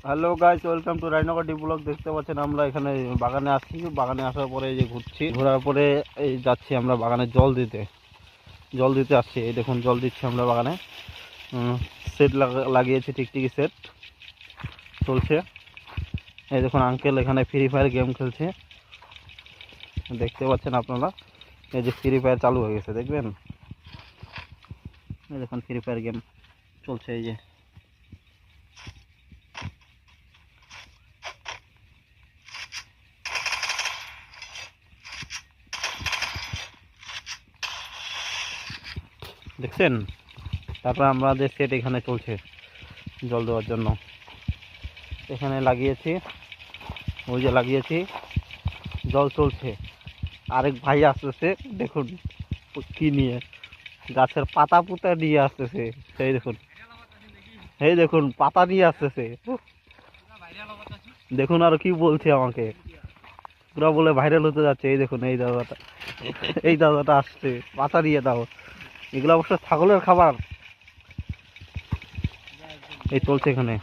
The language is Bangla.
Hello guys, welcome to Raynagar D blog. দেখতে পাচ্ছেন আমরা এখানে বাগানে আসছি। বাগানে আসার পরে এই যে ঘুরছি, ঘোরার পরে এই যাচ্ছি আমরা বাগানে জল দিতে আসছি। এই দেখুন জল দিচ্ছি আমরা বাগানে। সেট লাগিয়েছি, টিকটিকি সেট চলছে। এই দেখুন আঙ্কেল এখানে ফ্রি ফায়ার গেম খেলছে, দেখতে পাচ্ছেন আপনারা। এই যে ফ্রি ফায়ার চালু হয়ে গেছে, দেখবেন। এই দেখুন ফ্রি ফায়ার গেম চলছে। এই যে দেখছেন। তারপর আমাদের সেট এখানে চলছে জল দেওয়ার জন্য। এখানে লাগিয়েছি, ওই যে লাগিয়েছি, জল চলছে। আরেক ভাই আসতেছে, দেখুন কি নিয়ে, গাছের পাতা পুতা নিয়ে আসতেছে। সেই দেখুন, এই দেখুন পাতা নিয়ে আসতেছে। দেখুন আরো কি বলছে আমাকে, পুরা বলে ভাইরাল হতে যাচ্ছে। এই দেখুন এই দাদাটা আসছে, পাতা নিয়ে দাও। এগুলো অবশ্য ছাগলের খাবার। এই চলছে এখানে।